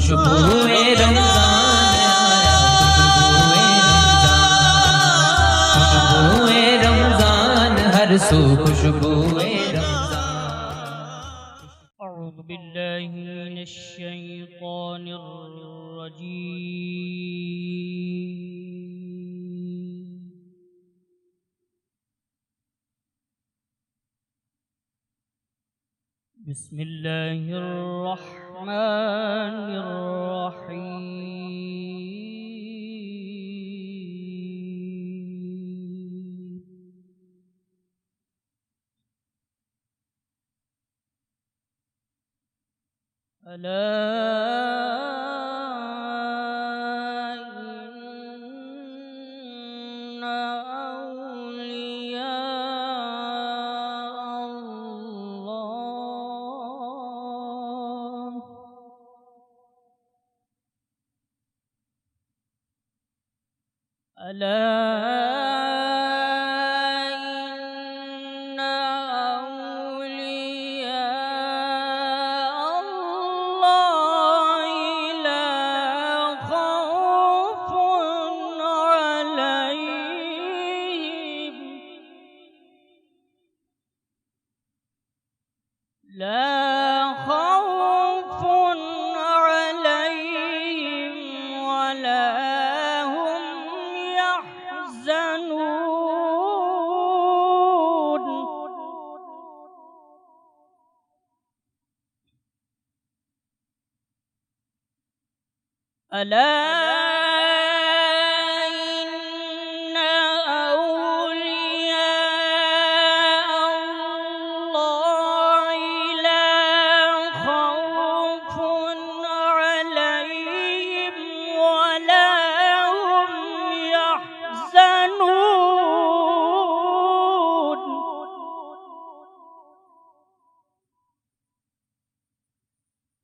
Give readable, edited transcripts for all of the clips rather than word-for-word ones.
खुशबुए रमजान आया, खुशबुए रमजान हर सू खुशबुए रमजान। अऊज़ु बिल्लाहि मिनश शैतानिर रजीम। बिस्मिल्लाहिर रहमानिर रहीम। अला इन्ना औलिया अल्लाह अला इन्ना औलिया अल्लाह ला खौफुन अलैहिम वला हुम यहज़नून। अला इन्ना औलिया अल्लाह ला खौफुन अलैहिम वला हुम यहज़नून।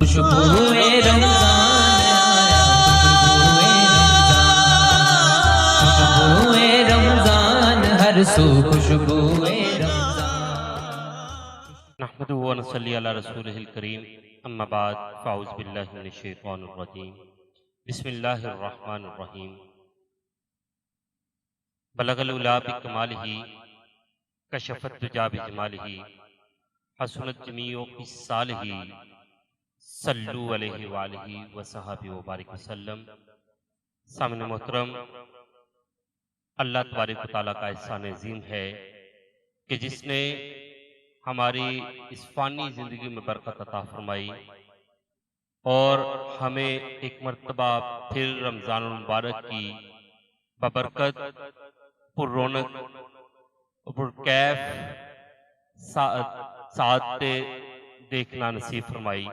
खुशबुए रमजान हर सू खुशबुए नहमदुहु व नसल्ली अला रसूलिहिल करीम अम्मा बाद फ़ाऊज़ बिल्लाहि मिनश शैतानिर रजीम बिस्मिल्लाहिर रहमानिर रहीम बलगल उला बिकमालिही कशफत दुजा बिजमालिही हसनत जमीउ क़िस्सालिही सल्लु अलैहि व आलिहि व सहाबी व बारिक वसल्लम। सामने मोहतरम, अल्लाह तबारक व तआला का एहसान अज़ीम है कि जिसने हमारी इस फ़ानी ज़िंदगी में बरकत अता फरमाई और हमें एक मर्तबा फिर रमज़ानुल मुबारक की बबरकत पुररौनक पुरकैफ सादते देखना नसीब फरमाई।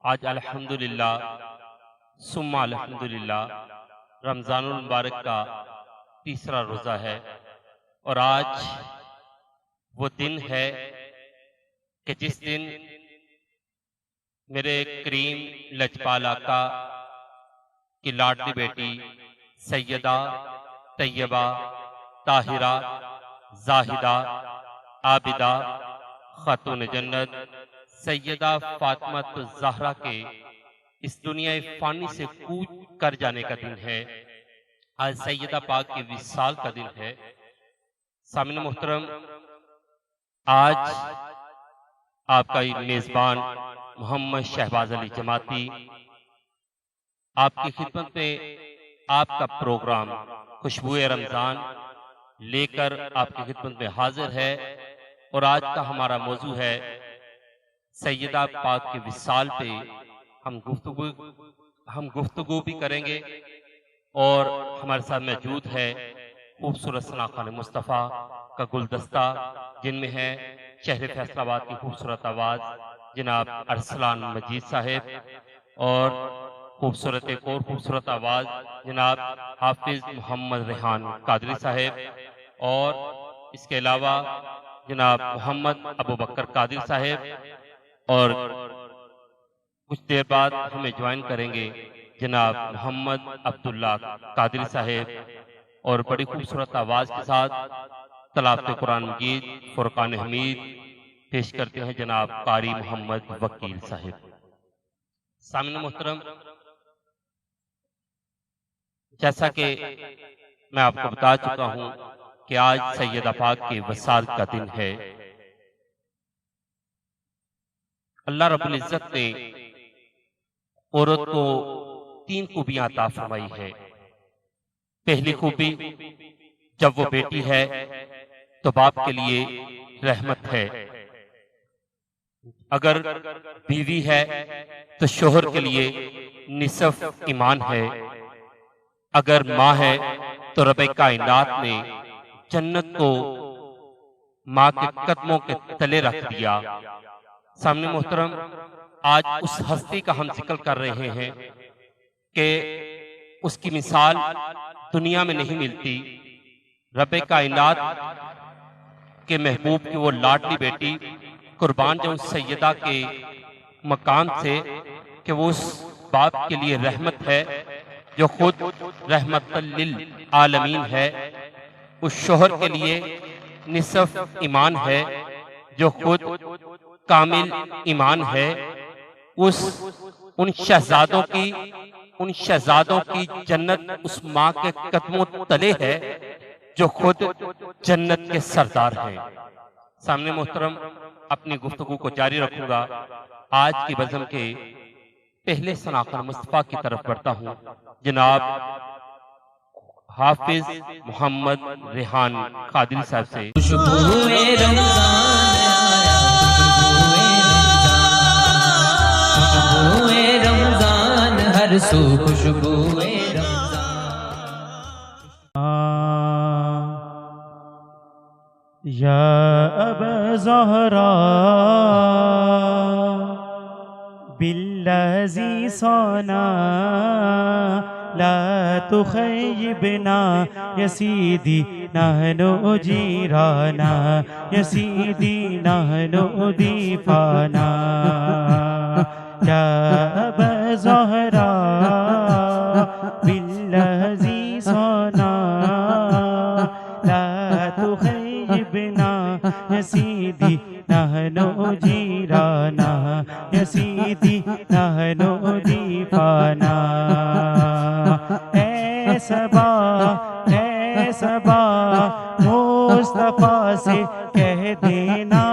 आज अल्हम्दुलिल्लाह सुम्मा अल्हम्दुलिल्लाह रमज़ानुल मुबारक का तीसरा रोज़ा है और आज वो दिन है कि जिस दिन मेरे करीम लजपाल आका की लाडली बेटी सैयदा तैयबा ताहिरा जाहिदा आबिदा खातून जन्नत सैयदा फातिमा ज़हरा के इस दुनिया फ़ानी से कूच कर जाने का दिन है। आज सैयदा पाक के विसाल का दिन है। सामने मोहतरम, आज आपका मेज़बान मोहम्मद शहबाज अली जमाती आपकी खिदमत में आपका प्रोग्राम खुशबुए रमज़ान लेकर आपकी खिदमत में हाजिर है और आज का हमारा मौजू है सैयदा पाक के विसाल पे हम गुफ्तगू भी करेंगे और हमारे साथ मौजूद है खूबसूरत सनाखान मुस्तफ़ा का गुलदस्ता जिनमें है शहर फैसलाबाद की खूबसूरत आवाज़ जनाब अरसलान मजीद साहेब और एक और खूबसूरत आवाज़ जनाब हाफिज मोहम्मद रेहान कादरी साहेब और इसके अलावा जनाब मोहम्मद अबू बकर कादिर साहेब और कुछ देर बाद हमें ज्वाइन करेंगे जनाब मोहम्मद अब्दुल्ला कादरी साहेब और बड़ी खूबसूरत आवाज़ के साथ तलावत कुरान मजीद फुरकान हमीद पेश करते हैं जनाब कारी मोहम्मद वकील साहिब। सामने मोहतरम, जैसा कि मैं आपको बता चुका हूं कि आज सैयदा पाक के वसाल का दिन है। अल्लाह रब्बुल इज्जत ने औरत को 3 खूबियां अता फरमाई है। पहली खूबी, जब वो बेटी है तो बाप के लिए रहमत है। अगर बीवी है तो शोहर के लिए निसफ ईमान है। अगर माँ है तो रब्बे कायनात ने जन्नत को माँ के कदमों के तले रख दिया। सामने मोहतरम, आज उस हस्ती का हम जिक्र कर रहे हैं कि उसकी मिसाल दुनिया में नहीं मिलती। रब्बे कायनात के महबूब की वो लाडली बेटी कुर्बान जो सैयदा के मकाम से कि वो उस बाप के लिए रहमत है जो खुद रहमतल लिल आलमीन है। उस शोहर के लिए निसफ ईमान है जो खुद कामिल ईमान है। उन शहजादों की उन शहजादों की जन्नत उस माँ के कदमों तले है जो खुद जन्नत के सरदार हैं। सामने मोहतरम अपनी गुफ्तगू को जारी रखूंगा। आज की बज़म के पहले सनाखर मुस्तफा की तरफ बढ़ता हूँ। जनाब हाफिज मोहम्मद रेहान कादरी साहब से खुशबुए रमजान आया, खुशबुए रमजान हर सू खुशबुए या अबा ज़हरा बिल्लज़ी सना ला तुख़य्यिबना यसीदी नहनु जीराना यसीदी नहनु दीफाना या अबा ज़हरा बिल्लज़ी सना ला तुख़य्यिबना यसीदी नहनु जीराना यसीदी नहनु दीफाना। ऐ सबा मुस्तफा से कह देना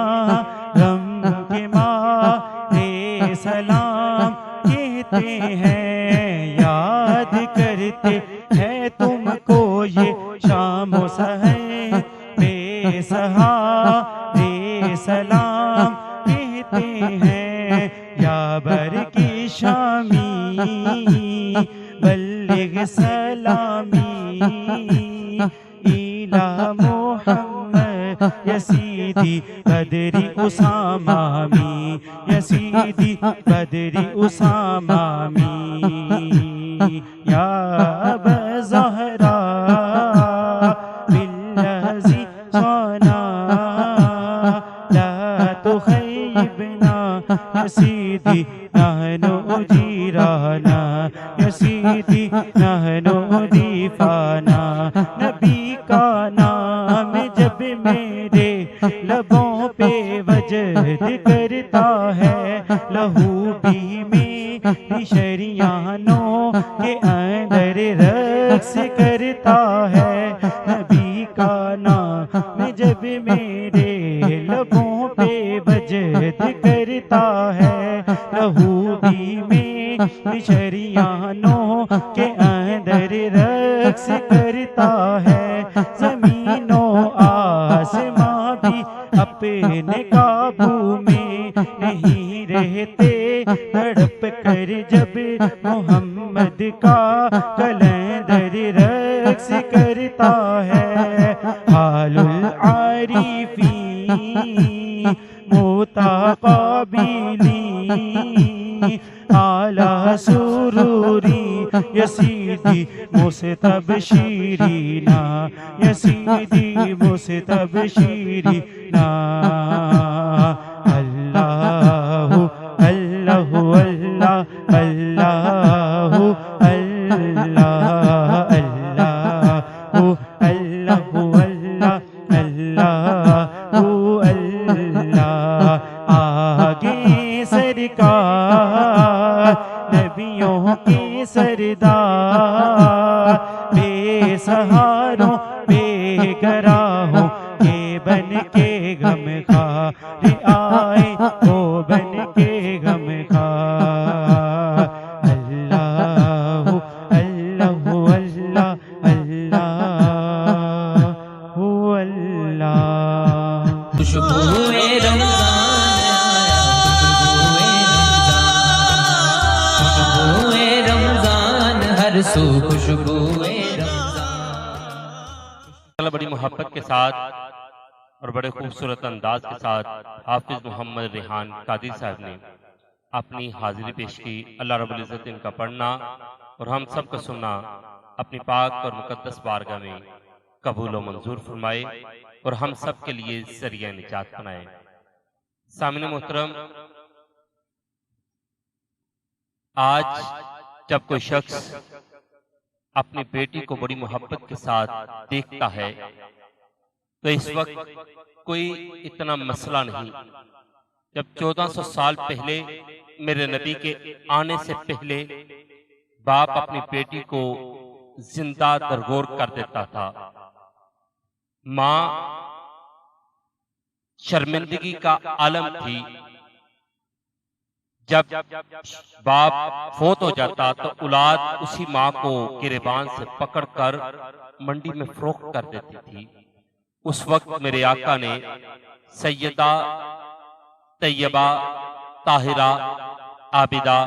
गम के मारे सलाम कहते हैं, याद करते हैं तुमको ये शाम सहर बेसहारे सलाम कहते हैं। या बर की शामी बल्लिग सलामी इला मुहम्मद यसीदी बदरी उसामामी यसीदी बदरी उसामामी। या अबा ज़हरा बिल्लज़ी सना ला तुख़य्यिबना यसीदी नहनु जीराना यसीदी नहनु दीफाना। नबी का नाम जब मेरे लबों पे वजद करता है, लहू भी मेरी शरियानों के अंदर रक्स करता है। नबी का नाम जब मेरे लबों पे वजद करता है, लहू भी मेरी शरियानों के अंदर रक्स करता है। ज़मीनो आसमां भी अपने काबू में नहीं रहते, तड़प कर जब मोहम्मद का कलंदर रक्स करता है। हालुल आरिफी मुताक़ाबिली आला सुरूरी यसीदी मुस्तबशीरीना यसीदी मुस्तबशीरीना। अल्लाहु अल्लाहु अल्लाह अल्लाहु अल्लाह अल्लाहु अल्लाहु अल्लाह अल्लाहु अल्लाह। आगे सरकार नबियों के सरदार बेसहारों बेगराहों के बन के गमखार आए, वो बन के गमखार। अल्लाहु अल्लाहु अल्लाह अल्लाहु अल्लाह। खुशबुए रमजान आया, खुशबुए रमजान हर सू खुशबुए रमजान। बड़ी मोहब्बत के साथ और बड़े खूबसूरत अंदाज के साथ हाफिज मोहम्मद रेहान कादरी साहब ने अपनी हाजिरी पेश की। अल्लाह रब्बुल इज़्ज़त इनका पढ़ना और हम सब का सुनना अपनी पाक और मुकद्दस बारगाह में कबूल और मंजूर फरमाए और हम सब के लिए ज़रिया निजात बनाए। सामने मोहतरम, आज जब कोई शख्स अपनी बेटी को बड़ी मोहब्बत के साथ देखता है तो इस वक्त कोई इतना मसला नहीं। जब 1400 साल पहले मेरे नबी के आने से पहले बाप अपनी बेटी को जिंदा दरगोर कर देता था। मां शर्मिंदगी का आलम थी। जब बाप फोत हो जाता तो औलाद उसी मां को गिरेबान से पकड़कर मंडी में फरोख्त कर देती थी। उस वक्त मेरे आका ने सैयदा तैयबा ताहिरा आबिदा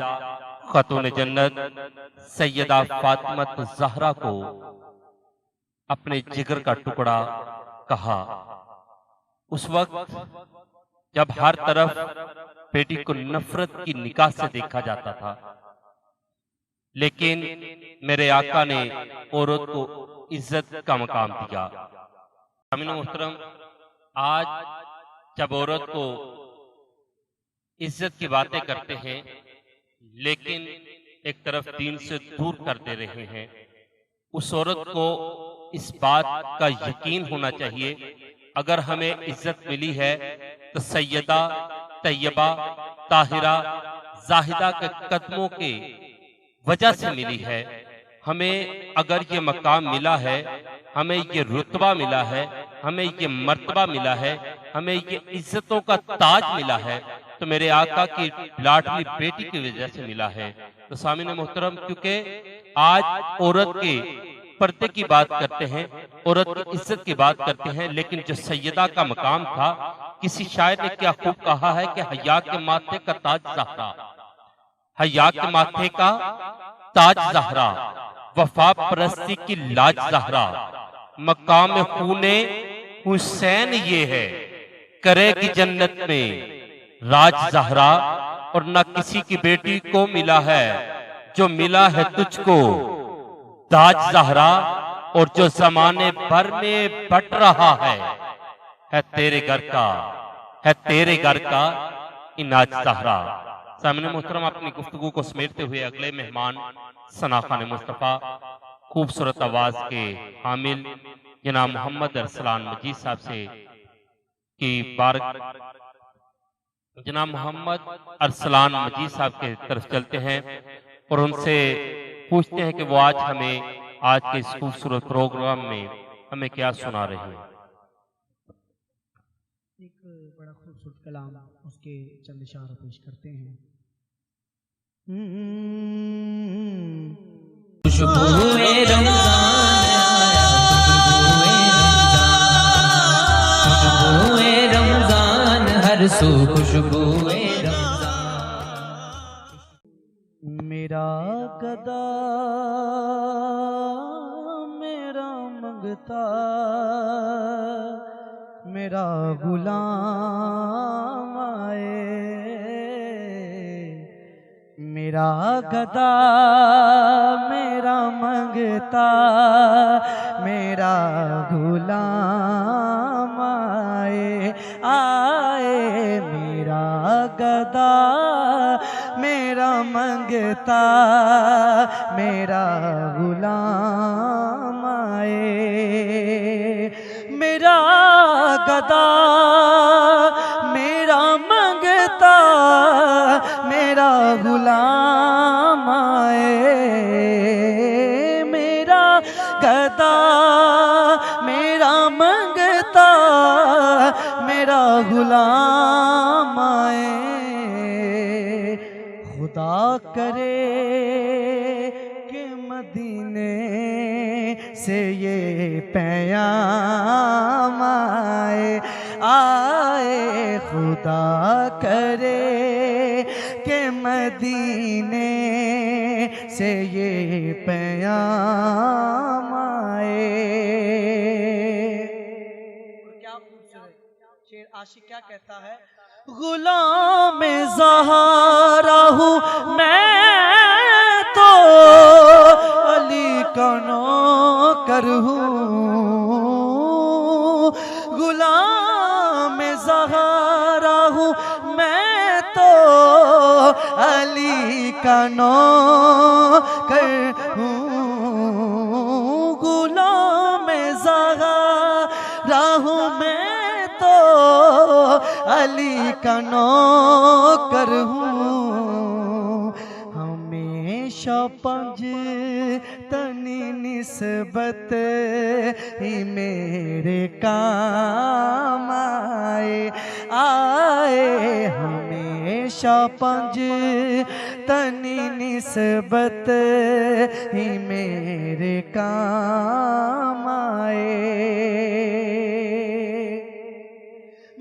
खातून जन्नत सैयदा फातिमत ज़हरा को अपने जिगर का टुकड़ा कहा। उस वक्त जब हर तरफ बेटी को नफरत की निगाह से देखा जाता था, लेकिन मेरे आका ने औरत को इज्जत का मकाम दिया। अमीन मोहतरम, आज जब औरत को इज्जत की बातें करते हैं लेकिन एक तरफ दीन से दूर कर दे रहे हैं, उस औरत को इस बात का यकीन होना चाहिए अगर हमें इज्जत मिली है तो सैयदा तैयबा ताहिरा जाहिदा के कदमों के वजह से मिली है। हमें अगर ये मकाम मिला है, हमें ये रुतबा मिला है, हमें ये मर्तबा मिला है, हमें ये इज्जतों का ताज मिला है, तो मेरे आका की लाडली बेटी की वजह से मिला है। तो सामीन मोहतरम, क्योंकि आज औरत के पर्दे की बात करते हैं, औरत की इज्जत की बात करते हैं, लेकिन जो सैयदा का मकाम था, किसी शायर ने क्या खूब कहा है कि हया के माथे का ताज ज़हरा, हया के माथे का ताज ज़हरा, वफा परस्ती की लाज ज़हरा, मकाम खूने हुसैन ये है, करेगी जन्नत में राज ज़हरा। और न किसी की बेटी को मिला है जो मिला है तुझको ताज ज़हरा, और जो जमाने भर में बट रहा है तेरे घर का, है तेरे घर का इनाज ज़हरा। सामने मोहतरम, अपनी गुफ्तगू को समेटते हुए अगले मेहमान सना खान मुस्तफ़ा खूबसूरत आवाज के हामिल जनाब मोहम्मद अरसलान मजीद साहब से की बारक जनाब मोहम्मद अरसलान मजीद साहब के तरफ चलते हैं और उनसे पूछते हैं कि वो आज हमें आज के इस खूबसूरत प्रोग्राम में हमें क्या सुना रहे हैं। एक बड़ा खूबसूरत कलाम, उसके चंद इशारे पेश करते हैं। खुशबुए रमजान आया, खुशबुए रमजान हर सू खुशबुए रमजान। मेरा गदा मेरा मंगता, मेरा गुलाम आए, मेरा गदा मेरा मंगता, मेरा गुलाम आए, आए मेरा गदा मेरा मंगता, मेरा गुलाम आए, मेरा गदा मेरा मंगता, मेरा गुलाम आए, मेरा गदा मेरा मंगता, मेरा गुलाम आए। खुदा करे कि मदीने से ये पैगाम आए, आए खुदा करे कि मदीने से ये पैगाम आए। क्या खूबसूरत शेर, आशिक क्या कहता है? गुलाम ज़हरा हूँ मैं तो अली का नौकर हूँ, गुलाम ज़हरा हूँ मैं तो अली का नौकर हूँ, गुलाम ज़हरा हूँ मैं तो अली का नौकर हूँ। हमेशा पंज निस्बत ही मेरे काम आए हमेशा पंज तनी निस्बत ही मेरे काम आए।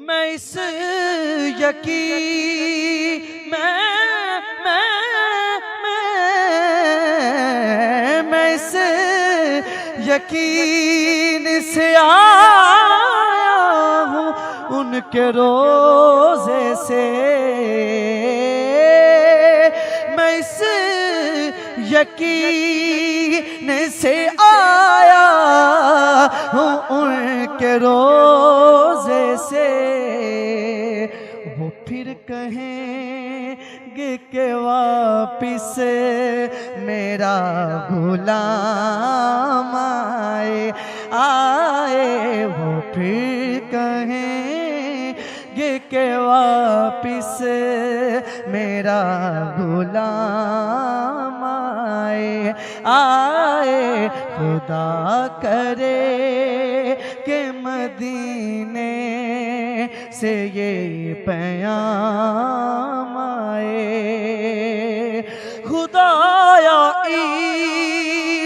मैं इस यकीन मैं इस यकीन से आया हूँ उनके रोज़े से। मैं इस यकीन से आया हूँ उनके रोज़े से। वो फिर कहेंगे कि वापिस मेरा गुलाम आए वो फिर कहेंगे कि वापिस मेरा गुलाम आए। खुदा करे कि मदीने से ये पैगाम आए। खुदाया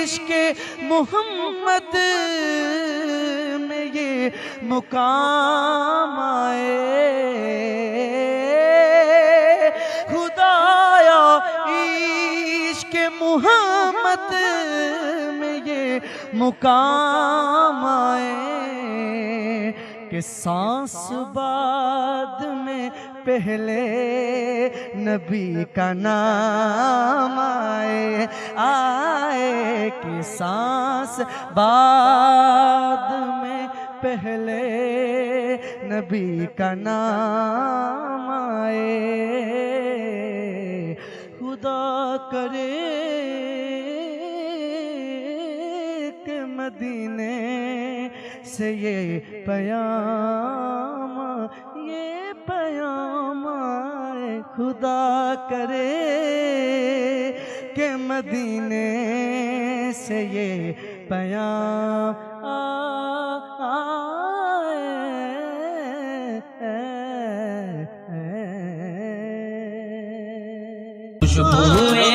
इश्क़ मोहम्मद में ये मुकाम आए। खुदाया इश्क़ मोहम्मद में ये मुकाम आए कि सांस बाद में पहले नबी का नाम आए कि सांस बाद में पहले नबी का नाम आए। खुदा करे कि मदीने से ये पैगाम आए। खुदा करे कि मदीने से ये पैगाम खुशबुए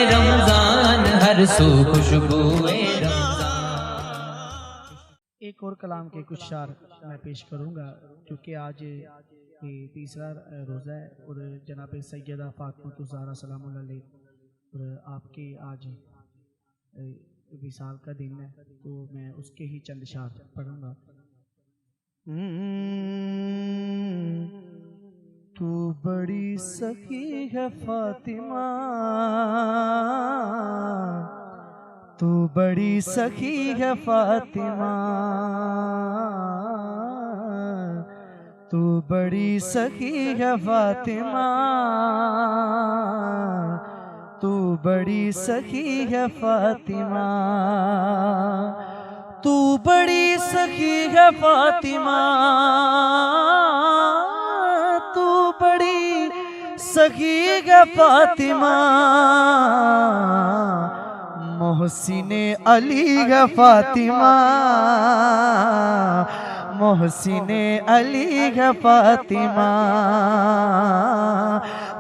रमजान हर सू खुशबुए रमजान। एक और कलाम के कुछ शार मैं पेश करूंगा क्योंकि आज ये तीसरा रोज़ा है और जनाब सैयदा फातिमा ज़हरा सलामुल्लाह अलैह और आपके आज विसाल का दिन है तो मैं उसके ही चंद शार पढ़ूंगा। तू बड़ी सखी है फातिमा, तू बड़ी सखी है फातिमा, तू बड़ी सखी है फातिमा, तू बड़ी सखी है फातिमा, तू बड़ी सखी है फातिमा, तू बड़ी सखी है फातिमा, मोहसिने अली है फातिमा, मोहसिने अली है फातिमा,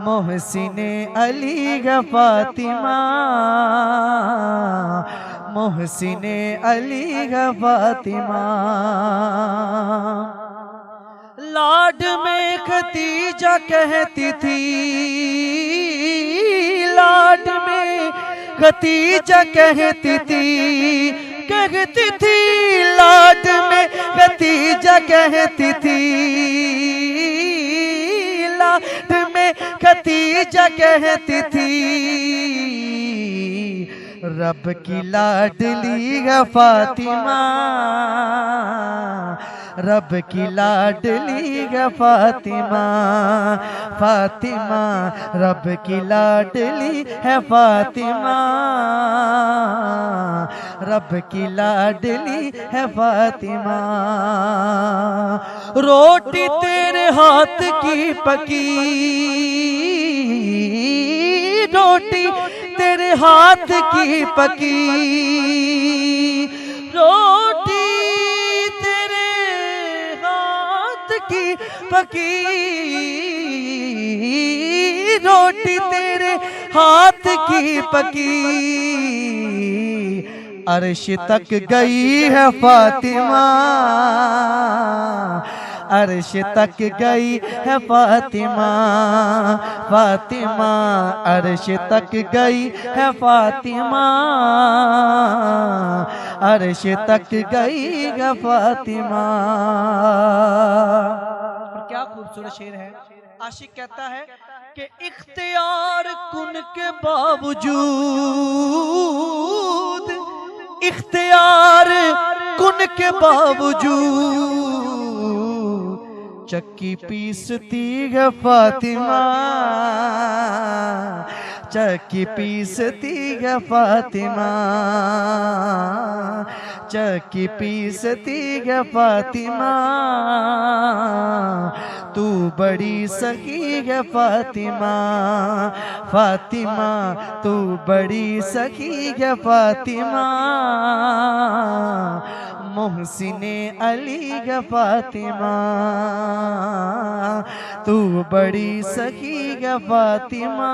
मोहसिने अली है फातिमा, मोहसिने अली है फातिमा। लाड में खतीजा कहती थी, लाड में खतीजा कहती थी, कहती थी लाड में खतीजा कहती थी, लाड में खतीजा कहती थी, रब की लाडली है फातिमा, रब की लाडली है फातिमा, फातिमा रब की लाडली है फातिमा, रब की लाडली है फातिमा। रोटी तेरे हाथ की पकी, रोटी तेरे हाथ की पकी, रोटी तेरे हाथ की पकी, रोटी तेरे हाथ की पकी, अर्श तक गई है फातिमा, अर्श तक गई है फातिमा, फातिमा अर्श तक गई है फातिमा, अर्श तक गई है फातिमा। और क्या खूबसूरत शेर है। आशिक कहता है कि इख्तियार कुन के बावजूद, इख्तियार कुन के बावजूद चक्की पीसती है फातिमा, चक्की पीसती है फातिमा, चक्की पीसती है फातिमा, तू बड़ी सखी है फातिमा, फातिमा तू बड़ी सखी है फातिमा, मोहसिने अली है फातिमा, तू बड़ी सखी है फातिमा,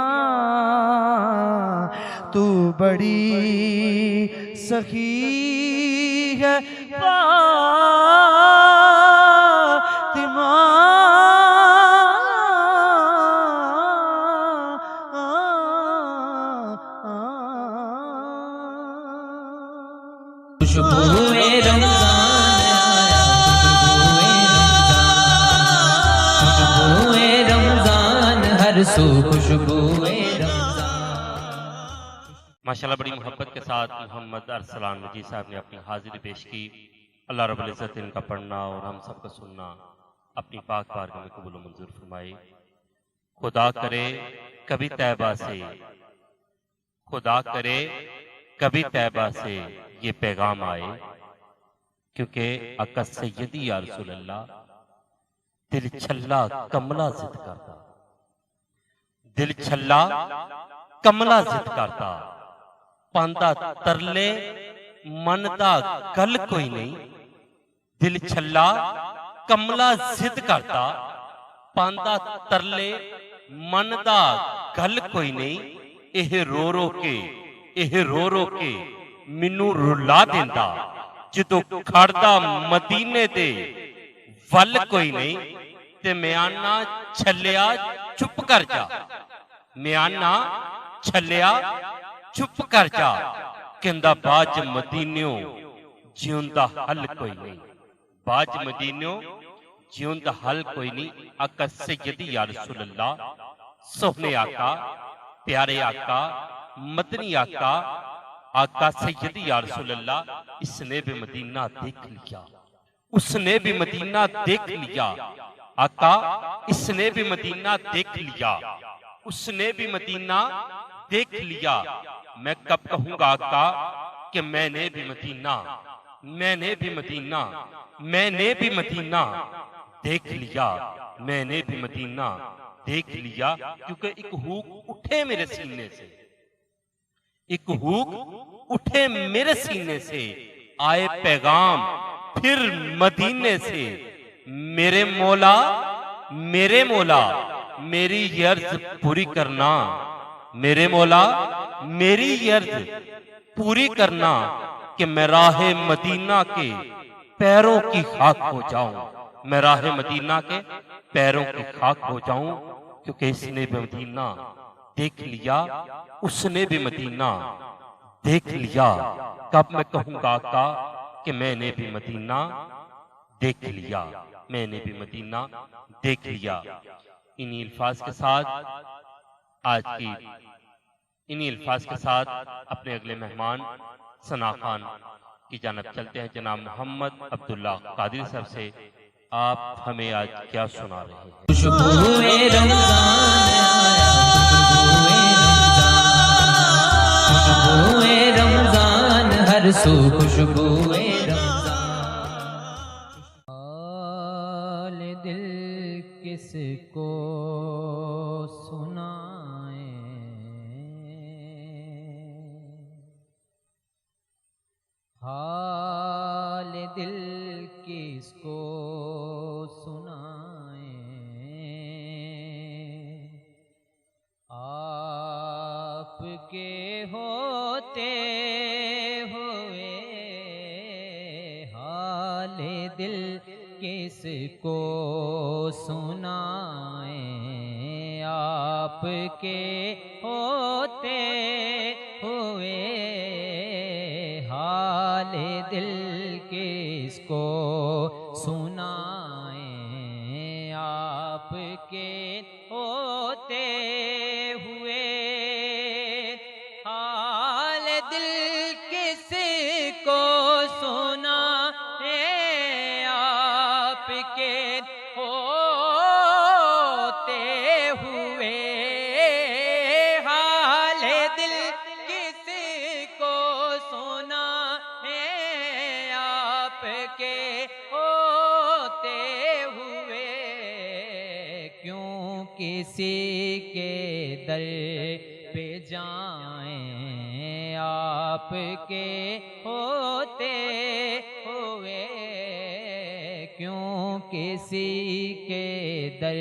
तू बड़ी सखी है फातिमा। खुशबुए रमजान हर सू खुशबुए माशाल्लाह बड़ी मोहब्बत के साथ मोहम्मद अरसलान वजी साहब ने अपनी हाजिरी पेश की। अल्लाह रब्बुल इज़्ज़त इनका पढ़ना और हम सबका सुनना अपनी पाक बारगाह में कबूल मंजूर फरमाए। खुदा करे कभी तैबा से, खुदा करे कभी तैबा से ये पैगाम आए, क्योंकि आका सैयदी या रसूल अल्लाह दिल छल्ला कमला जिद करता, दिल छल्ला कमला जिद करता, पांदा तरले मन दा गल कोई नहीं, दिल छल्ला कमला जिद करता, पांदा तरले मन दा गल कोई नहीं, एह रो रो के, एह रो रो के मिनू रुला देंदा, जदों खड़दा मदीने दे वल कोई नहीं, ते म्याना छलिया चुप कर जा, म्याना छलिया चुप कर जा, कहंदा बाज मदीनियों जिउंदा हल कोई नहीं, बाज मदीनियों जिउंदा हल कोई नहीं। आका सैयदी या रसूल अल्लाह, सोहने आका, प्यारे आका, मदनी आका, आका सैयदी या रसूल अल्लाह, इसने भी मदीना देख लिया, उसने भी मदीना देख लिया, आका इसने भी मदीना देख लिया, उसने भी मदीना देख लिया। मैं कब कहूंगा आका कि मैंने भी मदीना, मैंने भी मदीना, मैंने भी मदीना देख लिया, मैंने भी मदीना देख लिया, क्योंकि एक हुक उठे मेरे सीने से, एक हुक उठे मेरे सीने से, आए पैगाम फिर मदीने से, मेरे मौला, मेरे मौला मेरी अर्ज पूरी करना, मेरे मौला मेरी अर्ज पूरी करना, कि मैं राहे मदीना के पैरों की खाक हो जाऊं, मैं राहे मदीना के पैरों की खाक हो जाऊं, क्योंकि इसने भी मदीना देख लिया, उसने भी मदीना देख लिया। कब मैं कहूंगा आका कि मैंने भी मदीना देख लिया, मैंने भी मदीना देख लिया। इन्हीं अल्फाज के साथ आज की, इन्हीं अल्फाज के साथ अपने अगले मेहमान सना खान की जानब चलते हैं। जनाब मोहम्मद अब्दुल्ला कादिरी साहब से आप हमें आज क्या सुना रहे हैं? खुशबुए रमजान हर सू खुशबुए रमजान, दिल किसको सुनाए, दिल किसको सुनाए, आपके होते हुए हाल दिल किसको सुनाए, आपके होते हुए हाल दिल किसको सुनाए, आपके होते हुए हाल दिल किसको सुनाए, आपके होते हुए हाल दिल किसको सुनाए, आपके होते हुए क्यों किसी के दर पे जाएं, आपके होते हुए क्यों किसी के दर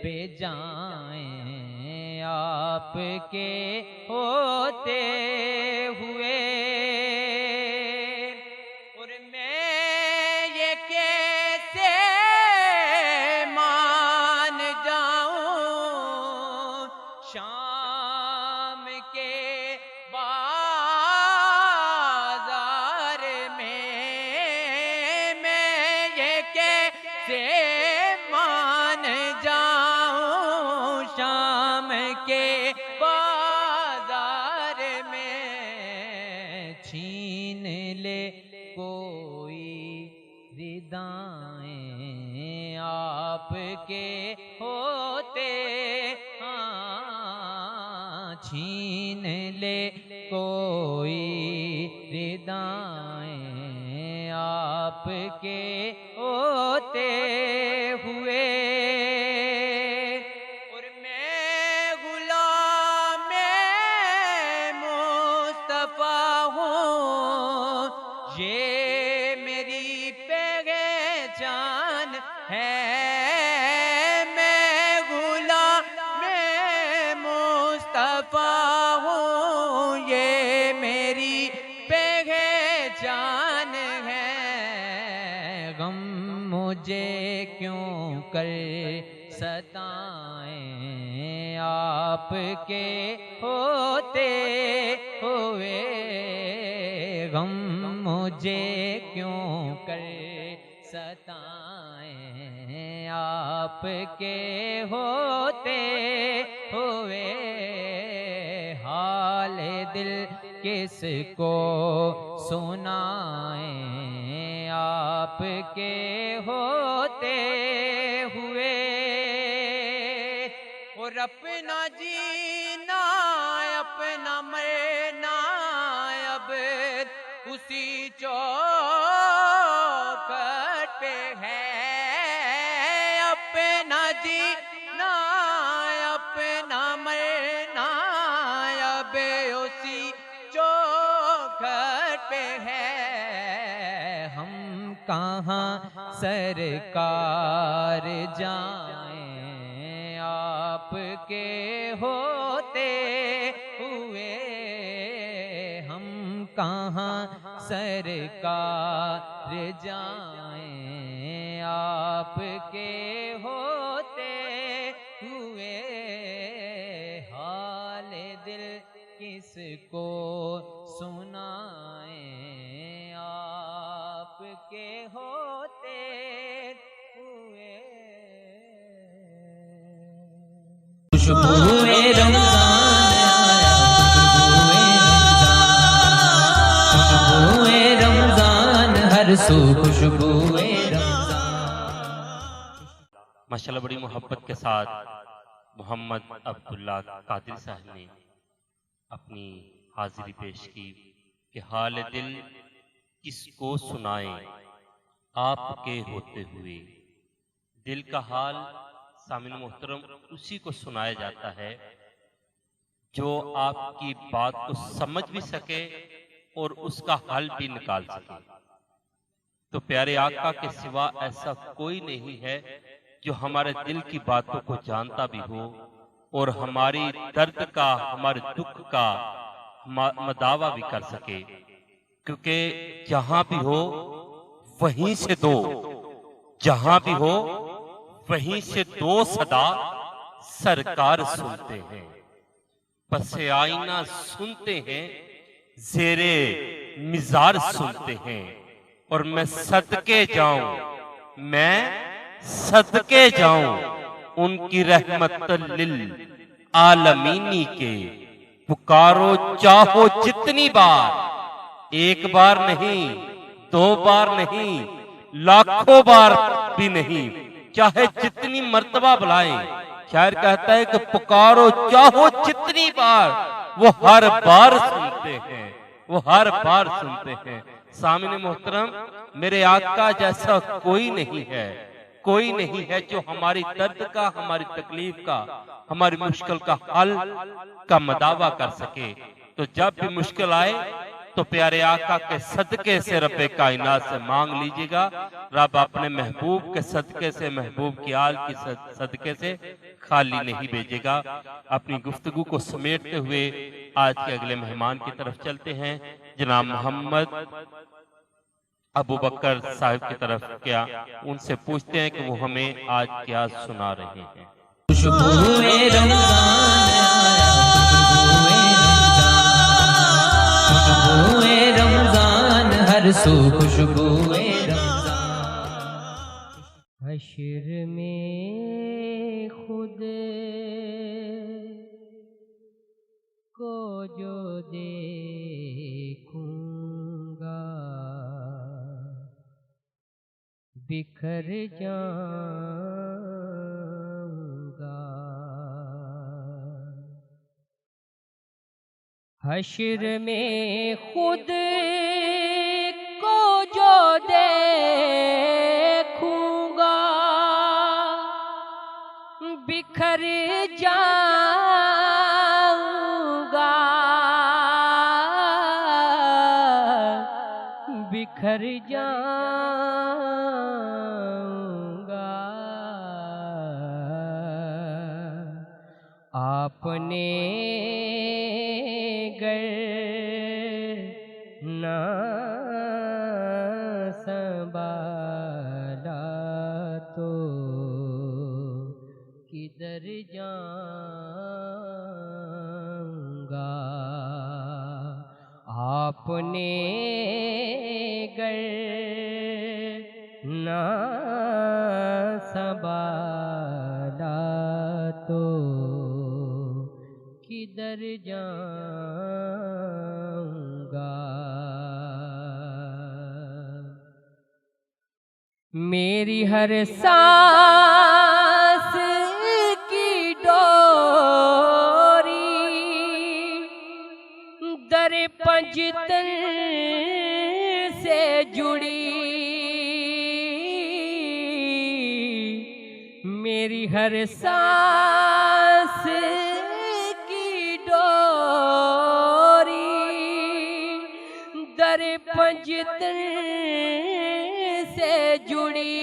पे जाएं, आपके होते हुए। और मैं ये कैसे मान जाऊं शाम के बाजार में, मैं ये कैसे मान जाऊं शाम के बाजार में, छीन ले कोई रिदाएं, आपके होते छीन ले कोई रिदाएं, आपके होते हुए। और मैं गुलाम मुस्तफा हूँ, ये मेरी पहचान है, मैं गुलाम मुस्तफा हूँ, ये मेरी पहचान है। गम मुझे क्यों कर सताएं, आपके होते हुए गम मुझे क्यों कर सताएं, आपके होते हुए हाल दिल किसको सुनाएं, आपके होते हुए। और अपना जीना अपना मरना अब उसी चौखट पे है, अपना जीना अपना मरना अब उसी चौखट पे है। हम कहाँ सरकार जाएं, आपके होते हुए हम कहाँ सरकार जाएं, आपके होते हुए हाल दिल किसको सुनाएं, आपके होते हुए। खुशबुए रमजान हर सू खुशबुए रमजान। माशाल्लाह बड़ी मोहब्बत के साथ मोहम्मद अब्दुल्ला कादिर साहब ने अपनी हाजिरी पेश की कि हाल दिल किसको सुनाएं, आपके होते हुए। दिल का हाल सामिन मोहतरम उसी को सुनाया जाता है जो आपकी बात को समझ भी सके और उसका हल भी निकाल सके। तो प्यारे आका के सिवा ऐसा कोई नहीं है जो हमारे दिल की बातों को जानता भी हो और हमारी दर्द का, हमारे दुख का मदावा भी कर सके। क्योंकि जहां भी हो वहीं से दो, जहां भी हो वहीं से दो सदा सरकार सुनते हैं। पसे आईना सुनते हैं, जेरे मिजार सुनते हैं। और मैं सदके जाऊं, मैं सदके जाऊं उनकी रहमत लिल आलमीनी के। पुकारो चाहो जितनी बार, एक बार नहीं, दो बार नहीं, लाखों बार भी नहीं, चाहे जितनी मर्तबा बुलाएं। शायर कहता है कि पुकारो चाहो जितनी बार, वो हर बार सुनते हैं, वो हर बार सुनते हैं। सामने मोहतरम, मेरे आका जैसा कोई नहीं है, कोई नहीं है जो हमारी दर्द का, हमारी तकलीफ का, हमारी मुश्किल का हल का मदावा कर सके। तो जब भी मुश्किल आए तो प्यारे आका के सदके से रब्बे कायनात से मांग लीजिएगा। रब अपने महबूब के सदके से, महबूब की आल की सदके से खाली नहीं भेजेगा। अपनी गुफ्तगू को समेटते हुए आज के अगले मेहमान की तरफ चलते हैं। जनाब मोहम्मद अबू बकर साहब की तरफ क्या उनसे पूछते हैं कि वो हमें आज क्या सुना रहे हैं। खुशबुए रमजान हर सू खुशबुए रमजान। हश्र में खुद को जो देखूंगा, बिखर जाऊंगा। हश्र में खुद को जो देखूंगा, बिखर जाऊंगा, बिखर जाऊंगा। आपने गर ना संभाला तो किधर जाऊंगा। आपने गर ना संभाला तो किधर जाऊंगा। मेरी हर सांस की डोरी दर पंजतन से जुड़ी। मेरी हर सांस की डोरी दर पंजतन से जुड़ी।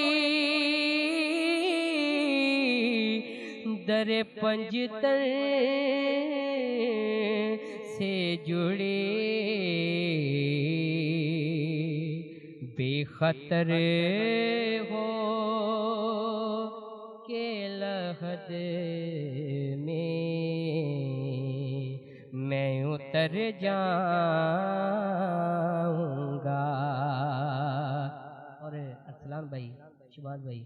दर पंजतन से जुड़ी। बेखतर हो के लहद में मैं उतर जाऊंगा। और अरसलान भाई, शबाज भाई,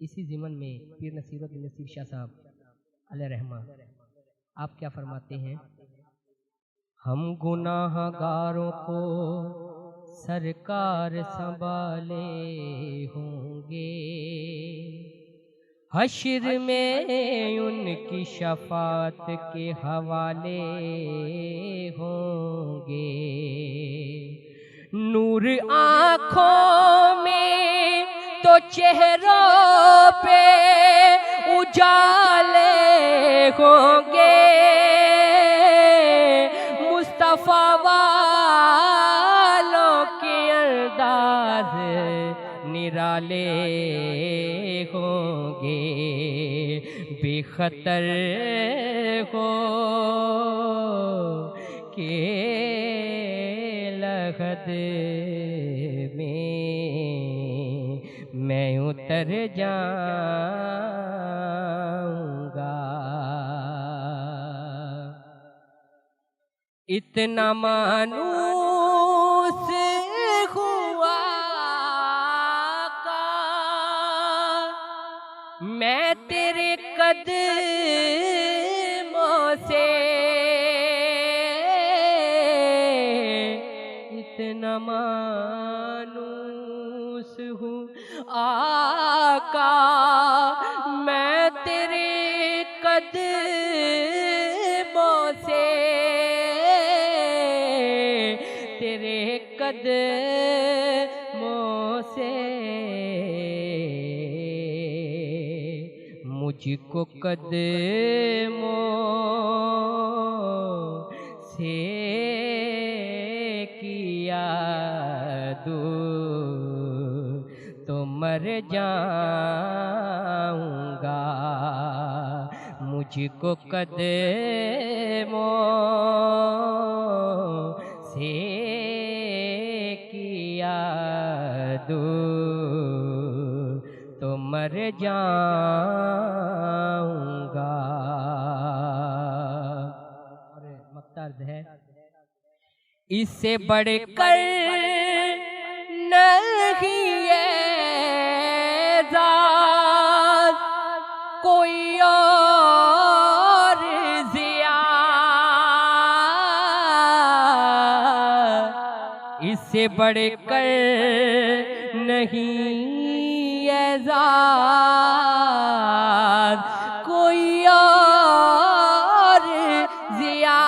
इसी ज़िमन में पीर नसीरुद्दीन नसीर शाह साहब अलैहि रहमा आप क्या फरमाते हैं? हम गुनाहगारों को सरकार संभाले होंगे, हश्र में उनकी शफात के हवाले होंगे। नूर आँखों में तो चेहरों पे उजाले होंगे। मुस्तफा वालों के अंदाज़ वाले होंगे बेखतर हो के लहद में मैं उतर जाऊंगा। इतना मानूस हुआ का मैं तेरे कदमों से, इतना मानूस हूँ आका मैं तेरे कदमों से, तेरे कदमों से मुझको कदमों से किया दूर तो मर जाऊंगा। मुझको कदमों से किया दूर तो मर जाऊंगा। और मकसद है इससे बढ़कर नहीं एज़ाज़ कोई और ज़िया, इससे बढ़कर नहीं एज़ाज़ कोई और ज़िया,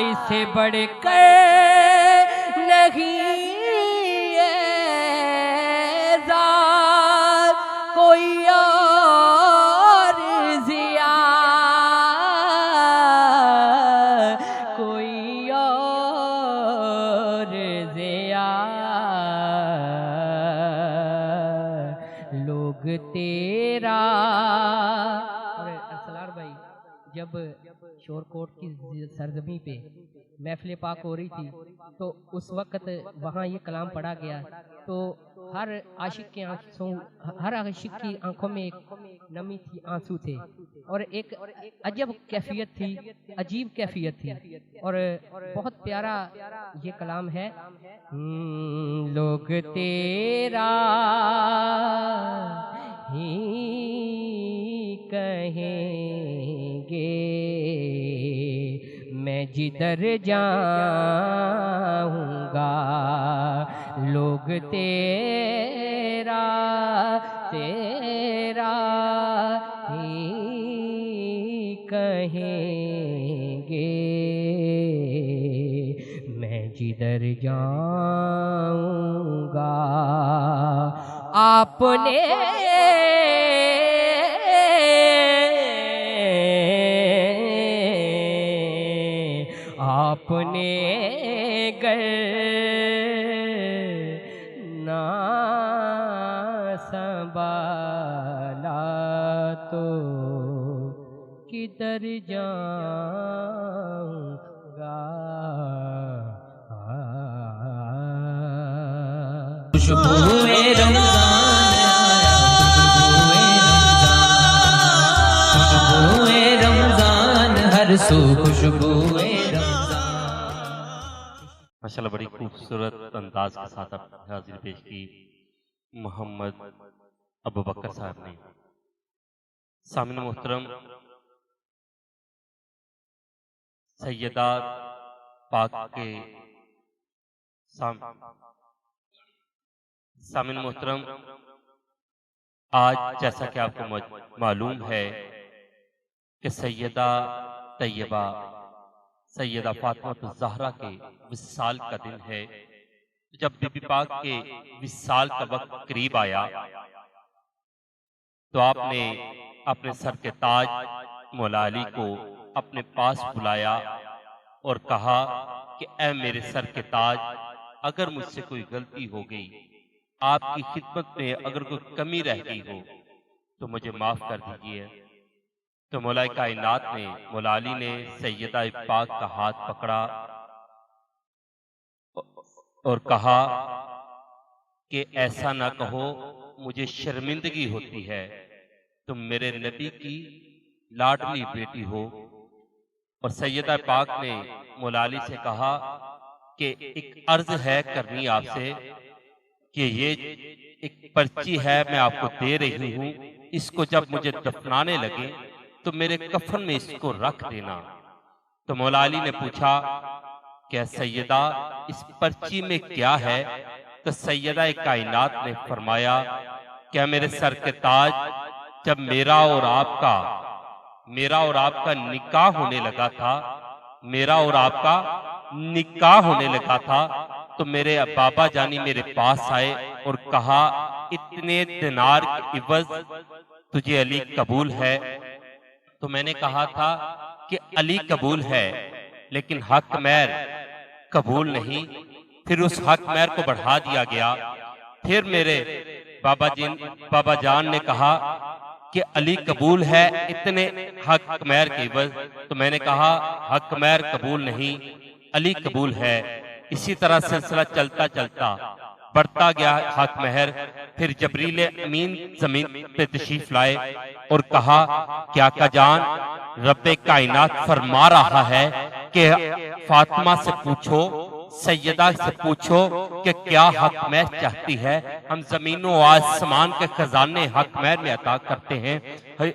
इससे बढ़कर नहीं एज़ाज़ कोई और ज़िया, कोई और ज़िया। लोग तेरा और अरसलान भाई जब शोरकोट की सरजमी पे महफिल पाक हो रही थी तो उस वक्त वहाँ ये कलाम पढ़ा गया तो हर आशिक के आंसू, हर आशिक की आंखों में एक नमी थी, आंसू थे और एक अजब कैफियत थी, अजीब कैफियत थी और बहुत प्यारा ये कलाम है। लोग तेरा ही कहेंगे मैं जिधर जाऊंगा, लोग तेरा तेरा ही कहेंगे मैं जिधर जाऊंगा। आपने आपने गर ना संभाला तो किधर जाऊंगा। खुशबुए रमजान हर सू खुशबुए माशाल्लाह बड़ी खूबसूरत अंदाज के साथ आपने हाजिर पेश की मोहम्मद अबू बकर साहब ने। सामिन मोहतरम, सैयदा पाक के सामिन मोहतरम, आज जैसा कि आपको मालूम है कि सैयदा तैयबा सैयदा फातिमा ज़हरा के विसाल का दिन है। जब बीबी पाक के विसाल का वक्त करीब आया तो आपने अपने सर के ताज मौला अली को अपने पास बुलाया और कहा कि ऐ मेरे सर के ताज, अगर मुझसे कोई गलती हो गई आपकी खिदमत में अगर कोई कमी रह गई हो तो मुझे माफ कर दीजिए। तो मौला कायनात ने, मौला अली ने सैयदा पाक का हाथ पकड़ा और कहा कि ऐसा ना कहो, मुझे शर्मिंदगी होती है, तुम मेरे नबी की लाडली बेटी हो। और सैयदा पाक ने मौला अली से कहा कि एक अर्ज है करनी आपसे कि ये एक पर्ची है मैं आपको दे रही हूं, इसको जब मुझे दफनाने लगे तो मेरे कफन में इसको रख देना। तो मौला अली ने पूछा क्या सैयदा इस पर्ची में क्या है? तो सैयदा कायनात ने फरमाया क्या मेरे सर के ताज, जब मेरा और आपका निकाह होने लगा था, मेरा और आपका निकाह होने लगा था, तो मेरे बाबा जानी मेरे पास आए और कहा इतने दिनार की इवज तुझे अली कबूल है? तो मैंने कहा था कि अली कबूल है लेकिन हक मैर कबूल नहीं। फिर उस हक मैर को बढ़ा दिया गया। फिर मेरे बाबा जान ने कहा कि अली कबूल है इतने हक मैर की इवज। तो मैंने कहा हक मैर कबूल नहीं, अली कबूल है। इसी तरह सिलसिला चलता चलता बढ़ता गया हक महर। फिर जबरील अमीन जमीन पे तशरीफ लाए और कहा क्या का जान रब्बे कायनात फरमा रहा है कि फातिमा से पूछो, सैयदा से पूछो कि क्या हक महर चाहती है, हम जमीनों आसमान के खजाने हक महर में अता करते हैं,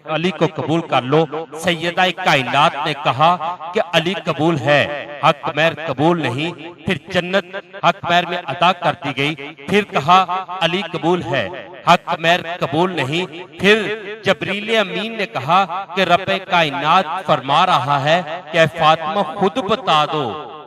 अली को कबूल कर लो। सैयदा कायनात ने कहा कि अली कबूल है, हक महर कबूल नहीं। फिर जन्नत हक महर में अदा कर दी गई। फिर कहा अली कबूल है, हक महर कबूल नहीं। फिर जबरील अमीन ने कहा कि रब्बे कायनात फरमा रहा है कि फातिमा खुद बता दो,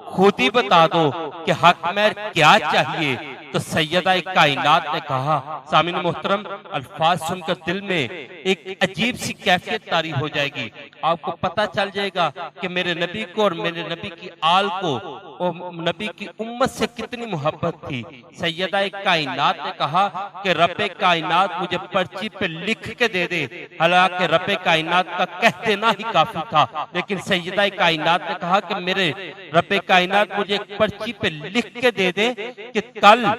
खुद ही बता दो कि हक महर क्या चाहिए। तो सैयदा कायनात ने कहा, सामीन मोहतरम अल्फाज सुनकर दिल में एक अजीब सी कैफियत तारी हो जाएगी। आपको पता चल जाएगा कि मेरे नबी को और मेरे नबी की आल को और नबी की उम्मत से कितनी मोहब्बत थी। सैयदा कायनात ने कहा कि रब्बे कायनात मुझे पर्ची पे लिख के दे दे। हालांकि रब्बे कायनात का कह देना ही काफी था, लेकिन सैयदा कायनात ने कहा कि मेरे रब्बे कायनात मुझे एक पर्ची पे लिख के दे दे कि कल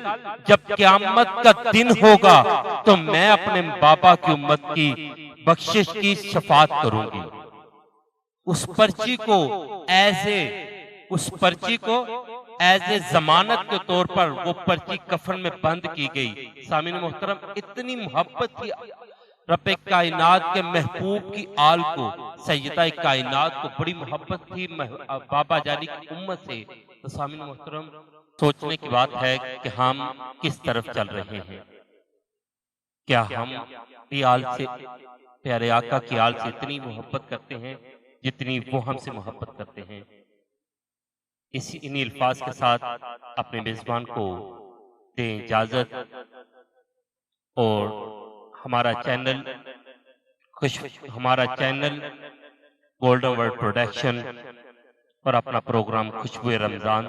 जब क़यामत का दिन होगा तो मैं अपने बाबा की उम्मत की बख्शिश की शफात करूंगी। उस पर्ची को एज ए जमानत के तौर पर वो पर्ची कफन में बंद की गई। सामीन मोहतरम इतनी मोहब्बत थी रब्बे कायनात के महबूब की आल को, सैयदा कायनात को बड़ी मोहब्बत थी बाबा जानी की उम्मत से। तो सामीन मोहतरम सोचने की बात है कि हम किस तरफ चल रहे हैं। क्या हम आल से, प्यारे आका की आल से इतनी मोहब्बत करते हैं जितनी वो हमसे मोहब्बत करते हैं? इन्हीं अल्फाज के साथ अपने मेजबान को दें इजाजत और हमारा चैनल गोल्डन वर्ल्ड प्रोडक्शन और अपना प्रोग्राम खुशबू रमजान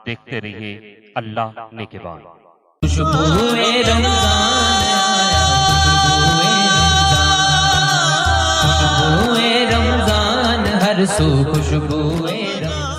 देखते रहिए। अल्लाह नेकेबान। खुशबुए रमजान हर सू खुशबुए रमजान।